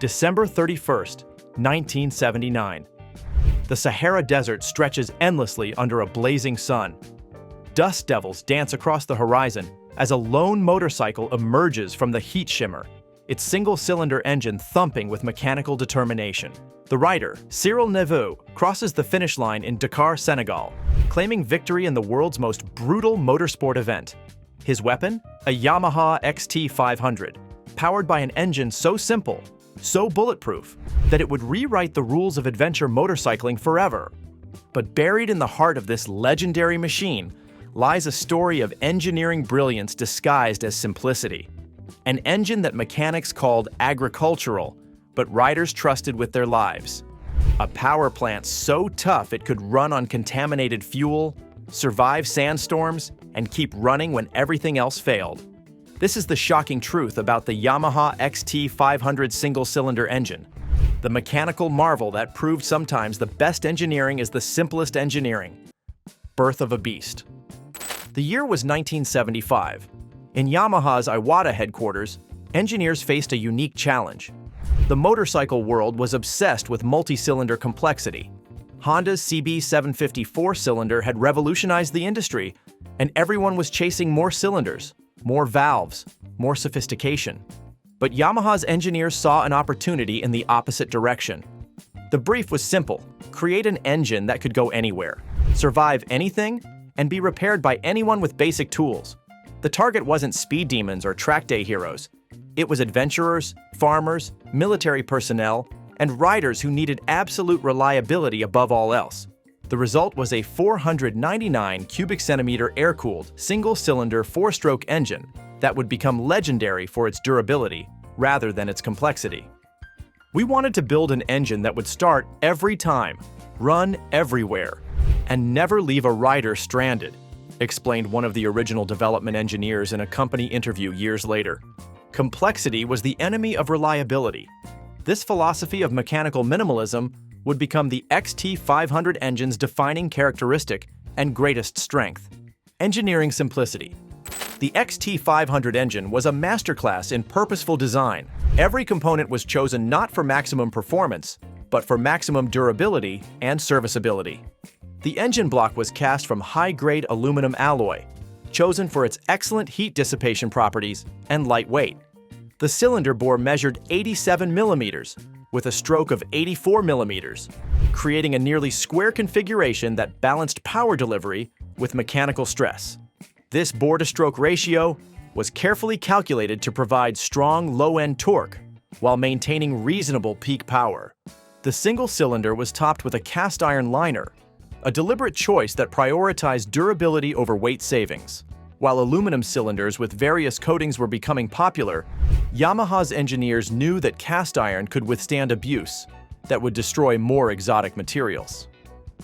December 31st, 1979. The Sahara Desert stretches endlessly under a blazing sun. Dust devils dance across the horizon as a lone motorcycle emerges from the heat shimmer, its single-cylinder engine thumping with mechanical determination. The rider, Cyril Neveu, crosses the finish line in Dakar, Senegal, claiming victory in the world's most brutal motorsport event. His weapon? A Yamaha XT500, powered by an engine so simple, so bulletproof, that it would rewrite the rules of adventure motorcycling forever. But buried in the heart of this legendary machine lies a story of engineering brilliance disguised as simplicity. An engine that mechanics called agricultural, but riders trusted with their lives. A power plant so tough it could run on contaminated fuel, survive sandstorms, and keep running when everything else failed. This is the shocking truth about the Yamaha XT500 single-cylinder engine, the mechanical marvel that proved sometimes the best engineering is the simplest engineering. Birth of a beast. The year was 1975. In Yamaha's Iwata headquarters, engineers faced a unique challenge. The motorcycle world was obsessed with multi-cylinder complexity. Honda's CB750 4-cylinder had revolutionized the industry, and everyone was chasing more cylinders, more valves, more sophistication. But Yamaha's engineers saw an opportunity in the opposite direction. The brief was simple: create an engine that could go anywhere, survive anything, and be repaired by anyone with basic tools. The target wasn't speed demons or track day heroes. It was adventurers, farmers, military personnel, and riders who needed absolute reliability above all else. The result was a 499 cubic centimeter air-cooled, single-cylinder, four-stroke engine that would become legendary for its durability rather than its complexity. We wanted to build an engine that would start every time, run everywhere, and never leave a rider stranded, explained one of the original development engineers in a company interview years later. Complexity was the enemy of reliability. This philosophy of mechanical minimalism would become the XT500 engine's defining characteristic and greatest strength: engineering simplicity. The XT500 engine was a masterclass in purposeful design. Every component was chosen not for maximum performance, but for maximum durability and serviceability. The engine block was cast from high-grade aluminum alloy, chosen for its excellent heat dissipation properties and light weight. The cylinder bore measured 87 millimeters, with a stroke of 84 millimeters, creating a nearly square configuration that balanced power delivery with mechanical stress. This bore-to-stroke ratio was carefully calculated to provide strong low-end torque while maintaining reasonable peak power. The single cylinder was topped with a cast-iron liner, a deliberate choice that prioritized durability over weight savings. While aluminum cylinders with various coatings were becoming popular, Yamaha's engineers knew that cast iron could withstand abuse that would destroy more exotic materials.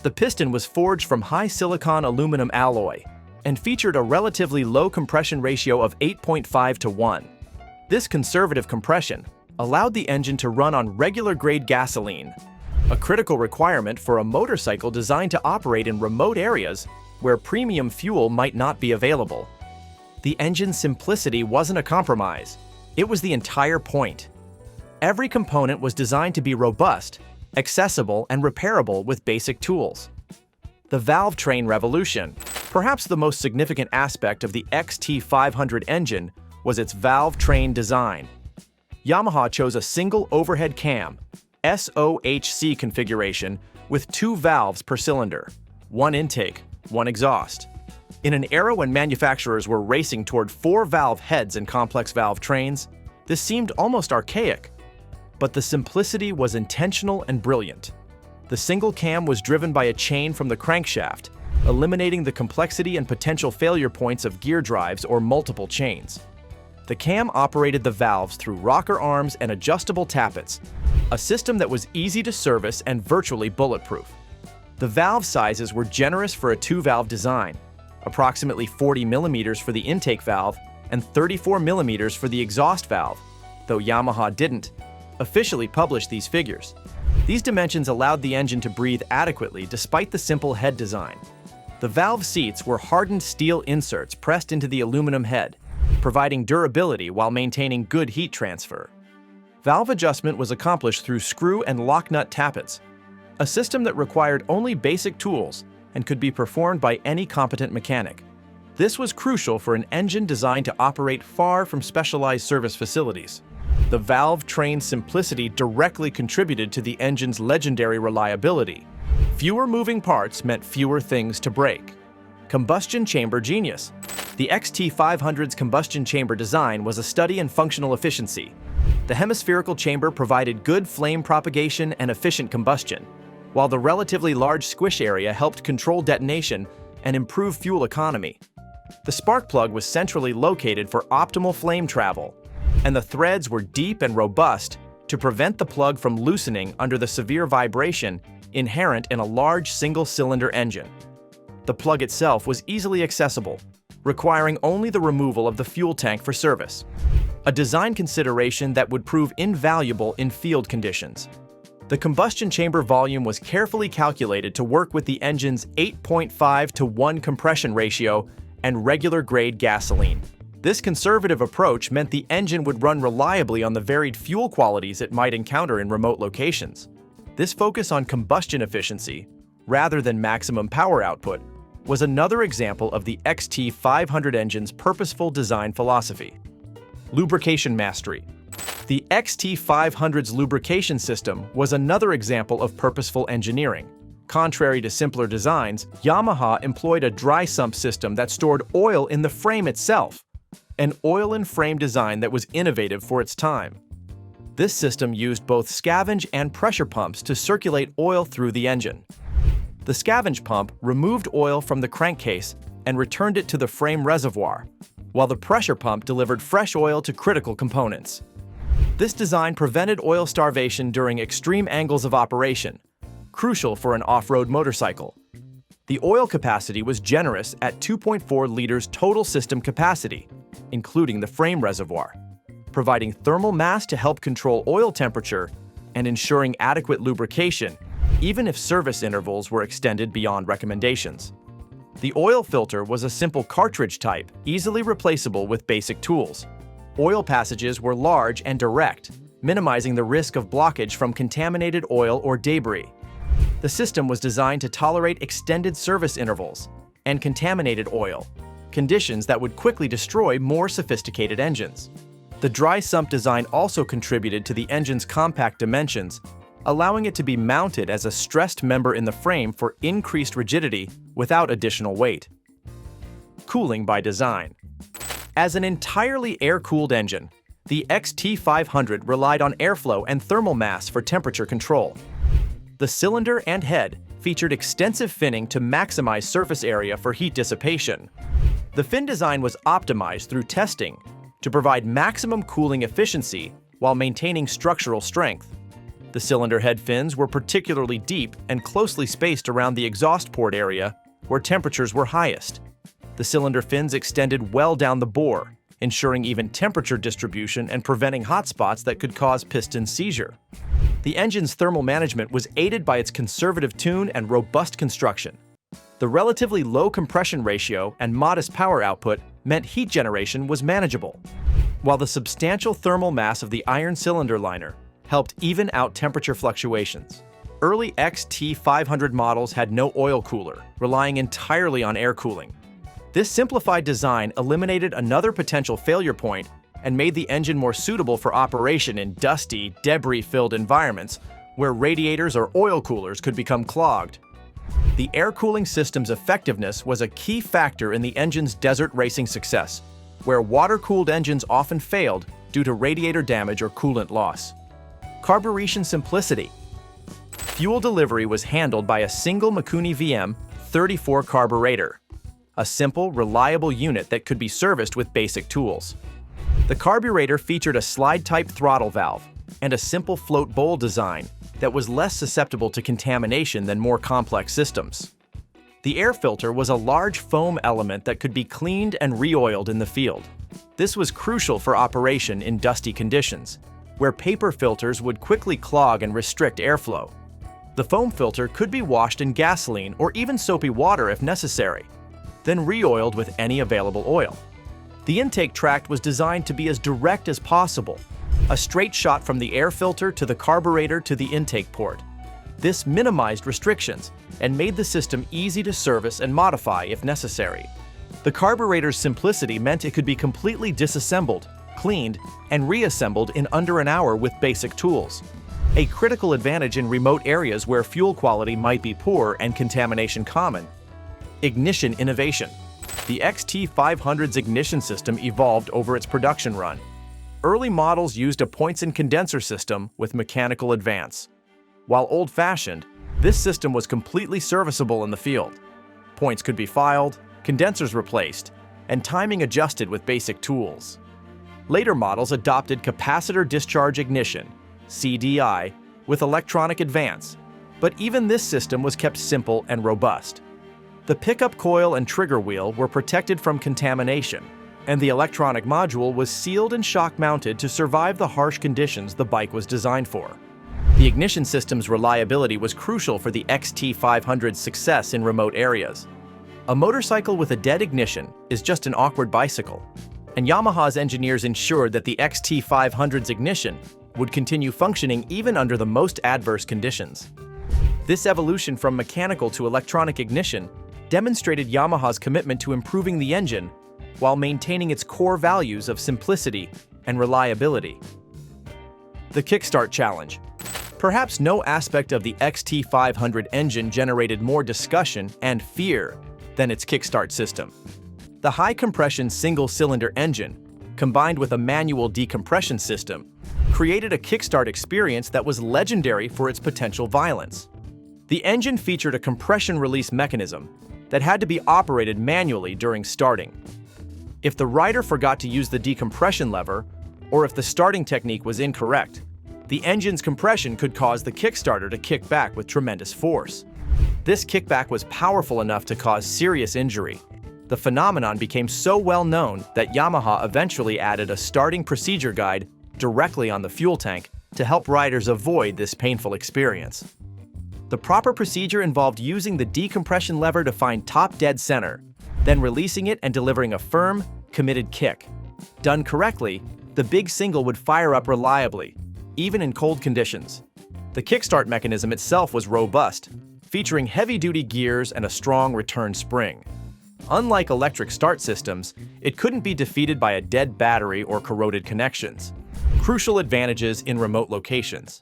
The piston was forged from high silicon aluminum alloy and featured a relatively low compression ratio of 8.5:1. This conservative compression allowed the engine to run on regular-grade gasoline, a critical requirement for a motorcycle designed to operate in remote areas where premium fuel might not be available. The engine's simplicity wasn't a compromise. It was the entire point. Every component was designed to be robust, accessible, and repairable with basic tools. The valvetrain revolution. Perhaps the most significant aspect of the XT500 engine was its valvetrain design. Yamaha chose a single overhead cam, SOHC configuration, with two valves per cylinder, one intake, one exhaust. In an era when manufacturers were racing toward four valve heads and complex valve trains, this seemed almost archaic. But the simplicity was intentional and brilliant. The single cam was driven by a chain from the crankshaft, eliminating the complexity and potential failure points of gear drives or multiple chains. The cam operated the valves through rocker arms and adjustable tappets, a system that was easy to service and virtually bulletproof. The valve sizes were generous for a two-valve design, approximately 40 millimeters for the intake valve and 34 millimeters for the exhaust valve, though Yamaha didn't officially publish these figures. These dimensions allowed the engine to breathe adequately despite the simple head design. The valve seats were hardened steel inserts pressed into the aluminum head, providing durability while maintaining good heat transfer. Valve adjustment was accomplished through screw and lock nut tappets, a system that required only basic tools and could be performed by any competent mechanic. This was crucial for an engine designed to operate far from specialized service facilities. The valvetrain simplicity directly contributed to the engine's legendary reliability. Fewer moving parts meant fewer things to break. Combustion chamber genius. The XT500's combustion chamber design was a study in functional efficiency. The hemispherical chamber provided good flame propagation and efficient combustion, while the relatively large squish area helped control detonation and improve fuel economy. The spark plug was centrally located for optimal flame travel, and the threads were deep and robust to prevent the plug from loosening under the severe vibration inherent in a large single-cylinder engine. The plug itself was easily accessible, requiring only the removal of the fuel tank for service, a design consideration that would prove invaluable in field conditions. The combustion chamber volume was carefully calculated to work with the engine's 8.5:1 compression ratio and regular-grade gasoline. This conservative approach meant the engine would run reliably on the varied fuel qualities it might encounter in remote locations. This focus on combustion efficiency, rather than maximum power output, was another example of the XT500 engine's purposeful design philosophy. Lubrication mastery. The XT500's lubrication system was another example of purposeful engineering. Contrary to simpler designs, Yamaha employed a dry sump system that stored oil in the frame itself, an oil-in-frame design that was innovative for its time. This system used both scavenge and pressure pumps to circulate oil through the engine. The scavenge pump removed oil from the crankcase and returned it to the frame reservoir, while the pressure pump delivered fresh oil to critical components. This design prevented oil starvation during extreme angles of operation, crucial for an off-road motorcycle. The oil capacity was generous at 2.4 liters total system capacity, including the frame reservoir, providing thermal mass to help control oil temperature and ensuring adequate lubrication, even if service intervals were extended beyond recommendations. The oil filter was a simple cartridge type, easily replaceable with basic tools. Oil passages were large and direct, minimizing the risk of blockage from contaminated oil or debris. The system was designed to tolerate extended service intervals and contaminated oil, conditions that would quickly destroy more sophisticated engines. The dry sump design also contributed to the engine's compact dimensions, allowing it to be mounted as a stressed member in the frame for increased rigidity without additional weight. Cooling by design. As an entirely air-cooled engine, the XT500 relied on airflow and thermal mass for temperature control. The cylinder and head featured extensive finning to maximize surface area for heat dissipation. The fin design was optimized through testing to provide maximum cooling efficiency while maintaining structural strength. The cylinder head fins were particularly deep and closely spaced around the exhaust port area, where temperatures were highest. The cylinder fins extended well down the bore, ensuring even temperature distribution and preventing hot spots that could cause piston seizure. The engine's thermal management was aided by its conservative tune and robust construction. The relatively low compression ratio and modest power output meant heat generation was manageable, while the substantial thermal mass of the iron cylinder liner helped even out temperature fluctuations. Early XT500 models had no oil cooler, relying entirely on air cooling. This simplified design eliminated another potential failure point and made the engine more suitable for operation in dusty, debris-filled environments where radiators or oil coolers could become clogged. The air cooling system's effectiveness was a key factor in the engine's desert racing success, where water-cooled engines often failed due to radiator damage or coolant loss. Carburetion simplicity. Fuel delivery was handled by a single Mikuni VM34 carburetor, a simple, reliable unit that could be serviced with basic tools. The carburetor featured a slide-type throttle valve and a simple float bowl design that was less susceptible to contamination than more complex systems. The air filter was a large foam element that could be cleaned and re-oiled in the field. This was crucial for operation in dusty conditions, where paper filters would quickly clog and restrict airflow. The foam filter could be washed in gasoline or even soapy water if necessary, then re-oiled with any available oil. The intake tract was designed to be as direct as possible, a straight shot from the air filter to the carburetor to the intake port. This minimized restrictions and made the system easy to service and modify if necessary. The carburetor's simplicity meant it could be completely disassembled, cleaned, and reassembled in under an hour with basic tools. A critical advantage in remote areas where fuel quality might be poor and contamination common. Ignition innovation. The XT500's ignition system evolved over its production run. Early models used a points and condenser system with mechanical advance. While old-fashioned, this system was completely serviceable in the field. Points could be filed, condensers replaced, and timing adjusted with basic tools. Later models adopted capacitor discharge ignition, CDI, with electronic advance, but even this system was kept simple and robust. The pickup coil and trigger wheel were protected from contamination, and the electronic module was sealed and shock-mounted to survive the harsh conditions the bike was designed for. The ignition system's reliability was crucial for the XT500's success in remote areas. A motorcycle with a dead ignition is just an awkward bicycle, and Yamaha's engineers ensured that the XT500's ignition would continue functioning even under the most adverse conditions. This evolution from mechanical to electronic ignition demonstrated Yamaha's commitment to improving the engine while maintaining its core values of simplicity and reliability. The Kickstart Challenge. Perhaps no aspect of the XT500 engine generated more discussion and fear than its kickstart system. The high-compression single-cylinder engine, combined with a manual decompression system, created a kickstart experience that was legendary for its potential violence. The engine featured a compression release mechanism that had to be operated manually during starting. If the rider forgot to use the decompression lever, or if the starting technique was incorrect, the engine's compression could cause the kickstarter to kick back with tremendous force. This kickback was powerful enough to cause serious injury. The phenomenon became so well known that Yamaha eventually added a starting procedure guide directly on the fuel tank to help riders avoid this painful experience. The proper procedure involved using the decompression lever to find top dead center, then releasing it and delivering a firm, committed kick. Done correctly, the big single would fire up reliably, even in cold conditions. The kickstart mechanism itself was robust, featuring heavy-duty gears and a strong return spring. Unlike electric start systems, it couldn't be defeated by a dead battery or corroded connections. Crucial advantages in remote locations.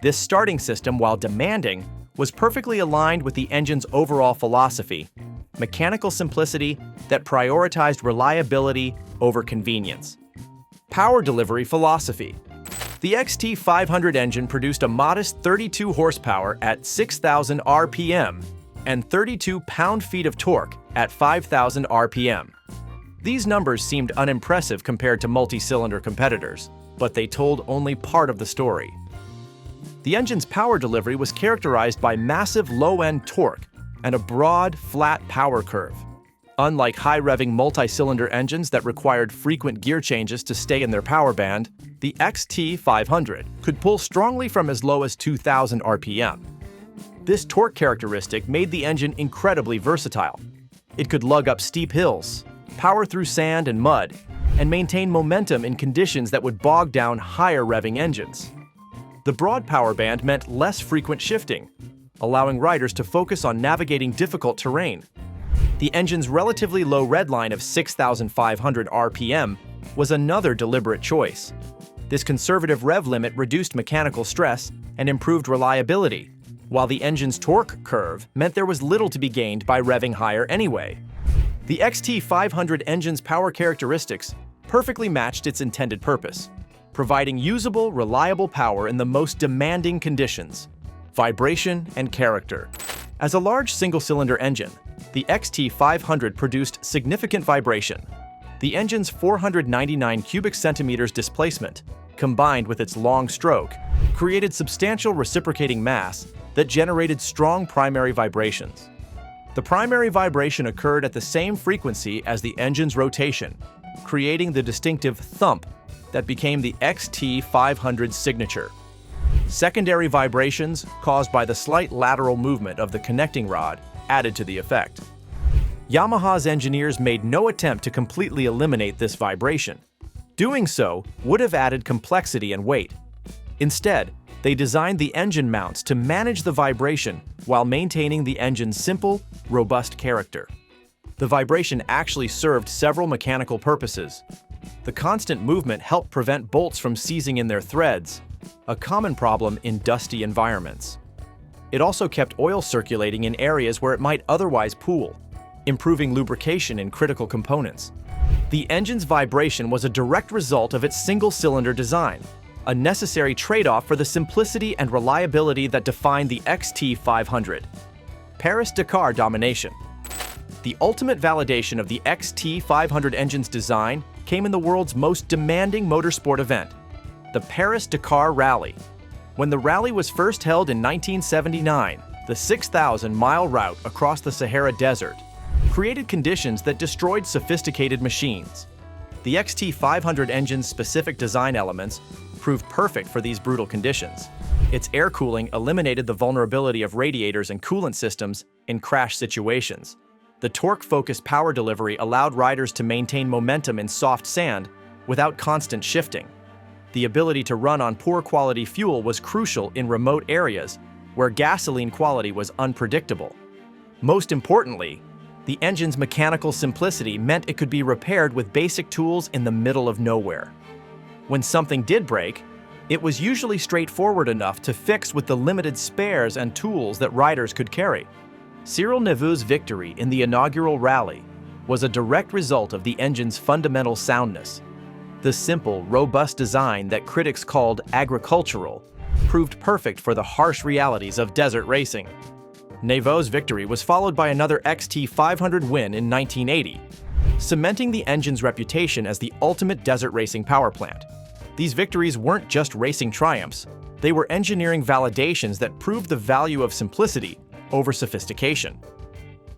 This starting system, while demanding, was perfectly aligned with the engine's overall philosophy, mechanical simplicity that prioritized reliability over convenience. Power delivery philosophy. The XT500 engine produced a modest 32 horsepower at 6,000 RPM and 32 pound-feet of torque at 5,000 RPM. These numbers seemed unimpressive compared to multi-cylinder competitors, but they told only part of the story. The engine's power delivery was characterized by massive low-end torque and a broad, flat power curve. Unlike high-revving multi-cylinder engines that required frequent gear changes to stay in their power band, the XT500 could pull strongly from as low as 2,000 RPM. This torque characteristic made the engine incredibly versatile. It could lug up steep hills, power through sand and mud, and maintain momentum in conditions that would bog down higher-revving engines. The broad power band meant less frequent shifting, allowing riders to focus on navigating difficult terrain. The engine's relatively low redline of 6,500 RPM was another deliberate choice. This conservative rev limit reduced mechanical stress and improved reliability, while the engine's torque curve meant there was little to be gained by revving higher anyway. The XT500 engine's power characteristics perfectly matched its intended purpose, providing usable, reliable power in the most demanding conditions. Vibration and character. As a large single-cylinder engine, the XT500 produced significant vibration. The engine's 499 cubic centimeters displacement, combined with its long stroke, created substantial reciprocating mass that generated strong primary vibrations. The primary vibration occurred at the same frequency as the engine's rotation, creating the distinctive thump that became the XT500's signature. Secondary vibrations, caused by the slight lateral movement of the connecting rod, added to the effect. Yamaha's engineers made no attempt to completely eliminate this vibration. Doing so would have added complexity and weight. Instead, they designed the engine mounts to manage the vibration while maintaining the engine's simple, robust character. The vibration actually served several mechanical purposes. The constant movement helped prevent bolts from seizing in their threads, a common problem in dusty environments. It also kept oil circulating in areas where it might otherwise pool, improving lubrication in critical components. The engine's vibration was a direct result of its single-cylinder design, a necessary trade-off for the simplicity and reliability that defined the XT500. Paris-Dakar domination. The ultimate validation of the XT500 engine's design came in the world's most demanding motorsport event, the Paris-Dakar Rally. When the rally was first held in 1979, the 6,000-mile route across the Sahara Desert created conditions that destroyed sophisticated machines. The XT500 engine's specific design elements proved perfect for these brutal conditions. Its air cooling eliminated the vulnerability of radiators and coolant systems in crash situations. The torque-focused power delivery allowed riders to maintain momentum in soft sand without constant shifting. The ability to run on poor-quality fuel was crucial in remote areas where gasoline quality was unpredictable. Most importantly, the engine's mechanical simplicity meant it could be repaired with basic tools in the middle of nowhere. When something did break, it was usually straightforward enough to fix with the limited spares and tools that riders could carry. Cyril Neveu's victory in the inaugural rally was a direct result of the engine's fundamental soundness. The simple, robust design that critics called agricultural proved perfect for the harsh realities of desert racing. Neveu's victory was followed by another XT500 win in 1980, cementing the engine's reputation as the ultimate desert racing power plant. These victories weren't just racing triumphs, they were engineering validations that proved the value of simplicity over sophistication.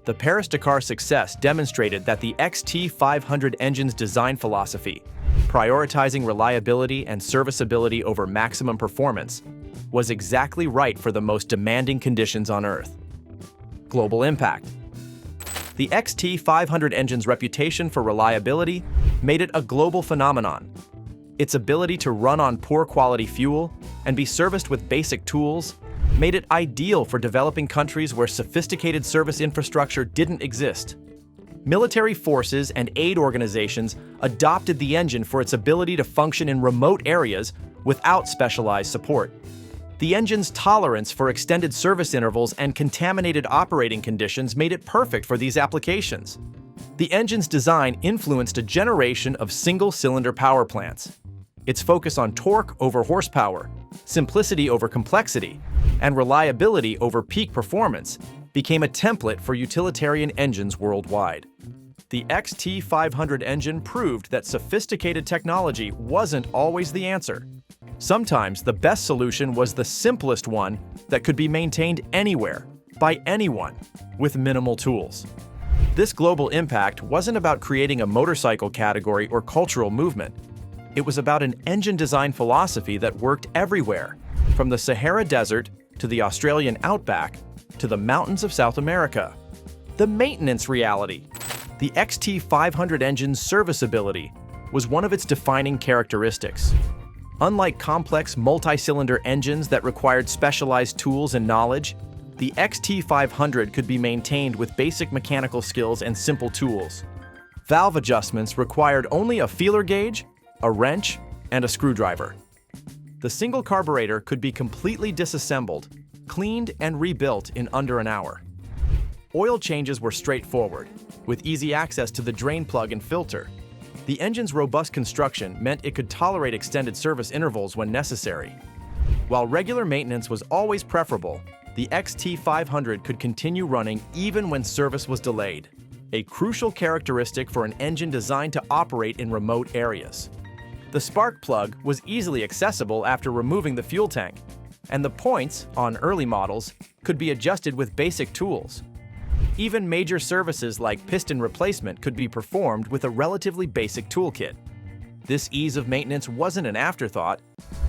The Paris-Dakar success demonstrated that the XT500 engine's design philosophy, prioritizing reliability and serviceability over maximum performance, was exactly right for the most demanding conditions on Earth. Global impact. The XT500 engine's reputation for reliability made it a global phenomenon. Its ability to run on poor-quality fuel and be serviced with basic tools made it ideal for developing countries where sophisticated service infrastructure didn't exist. Military forces and aid organizations adopted the engine for its ability to function in remote areas without specialized support. The engine's tolerance for extended service intervals and contaminated operating conditions made it perfect for these applications. The engine's design influenced a generation of single-cylinder power plants. Its focus on torque over horsepower, simplicity over complexity, and reliability over peak performance became a template for utilitarian engines worldwide. The XT500 engine proved that sophisticated technology wasn't always the answer. Sometimes the best solution was the simplest one that could be maintained anywhere, by anyone, with minimal tools. This global impact wasn't about creating a motorcycle category or cultural movement. It was about an engine design philosophy that worked everywhere, from the Sahara Desert to the Australian outback to the mountains of South America. The maintenance reality. The XT500 engine's serviceability was one of its defining characteristics. Unlike complex multi-cylinder engines that required specialized tools and knowledge, the XT500 could be maintained with basic mechanical skills and simple tools. Valve adjustments required only a feeler gauge, a wrench, and a screwdriver. The single carburetor could be completely disassembled, cleaned, and rebuilt in under an hour. Oil changes were straightforward, with easy access to the drain plug and filter. The engine's robust construction meant it could tolerate extended service intervals when necessary. While regular maintenance was always preferable, the XT500 could continue running even when service was delayed, a crucial characteristic for an engine designed to operate in remote areas. The spark plug was easily accessible after removing the fuel tank, and the points, on early models, could be adjusted with basic tools. Even major services like piston replacement could be performed with a relatively basic toolkit. This ease of maintenance wasn't an afterthought.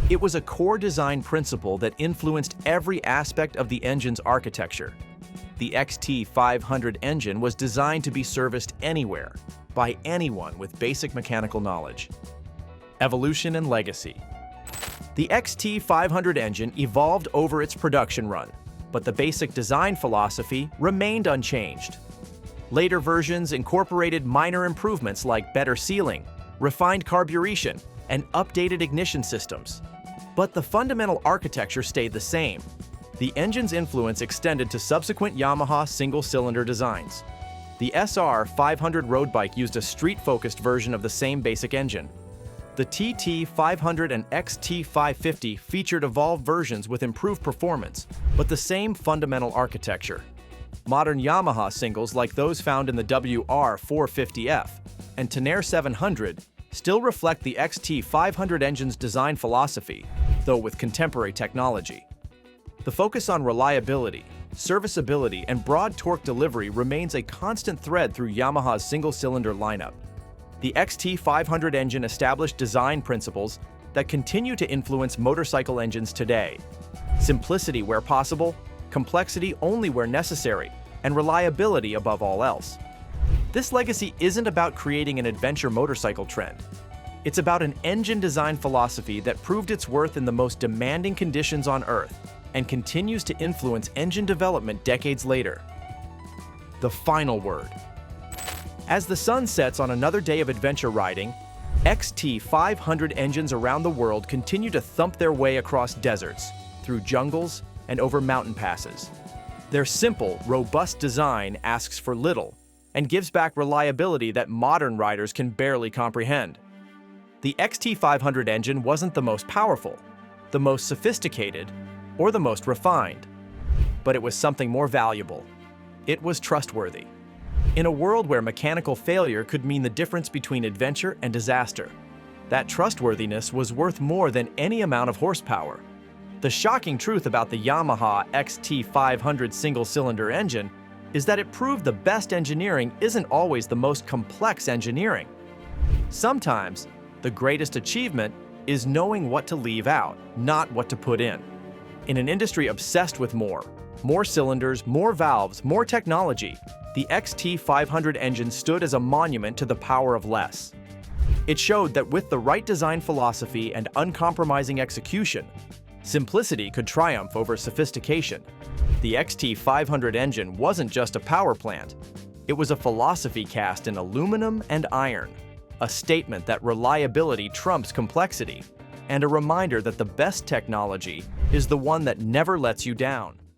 It was a core design principle that influenced every aspect of the engine's architecture. The XT500 engine was designed to be serviced anywhere, by anyone with basic mechanical knowledge. Evolution and legacy. The XT500 engine evolved over its production run, but the basic design philosophy remained unchanged. Later versions incorporated minor improvements like better sealing, refined carburation, and updated ignition systems. But the fundamental architecture stayed the same. The engine's influence extended to subsequent Yamaha single-cylinder designs. The SR500 road bike used a street-focused version of the same basic engine. The TT500 and XT550 featured evolved versions with improved performance, but the same fundamental architecture. Modern Yamaha singles like those found in the WR450F and Tenere 700 still reflect the XT500 engine's design philosophy, though with contemporary technology. The focus on reliability, serviceability, and broad torque delivery remains a constant thread through Yamaha's single-cylinder lineup. The XT500 engine established design principles that continue to influence motorcycle engines today. Simplicity where possible, complexity only where necessary, and reliability above all else. This legacy isn't about creating an adventure motorcycle trend. It's about an engine design philosophy that proved its worth in the most demanding conditions on Earth and continues to influence engine development decades later. The final word. As the sun sets on another day of adventure riding, XT500 engines around the world continue to thump their way across deserts, through jungles, and over mountain passes. Their simple, robust design asks for little and gives back reliability that modern riders can barely comprehend. The XT500 engine wasn't the most powerful, the most sophisticated, or the most refined, but it was something more valuable. It was trustworthy. In a world where mechanical failure could mean the difference between adventure and disaster, that trustworthiness was worth more than any amount of horsepower. The shocking truth about the Yamaha XT500 single-cylinder engine is that it proved the best engineering isn't always the most complex engineering. Sometimes, the greatest achievement is knowing what to leave out, not what to put in. In an industry obsessed with more cylinders, more valves, more technology, the XT500 engine stood as a monument to the power of less. It showed that with the right design philosophy and uncompromising execution, simplicity could triumph over sophistication. The XT500 engine wasn't just a power plant. It was a philosophy cast in aluminum and iron, a statement that reliability trumps complexity, and a reminder that the best technology is the one that never lets you down.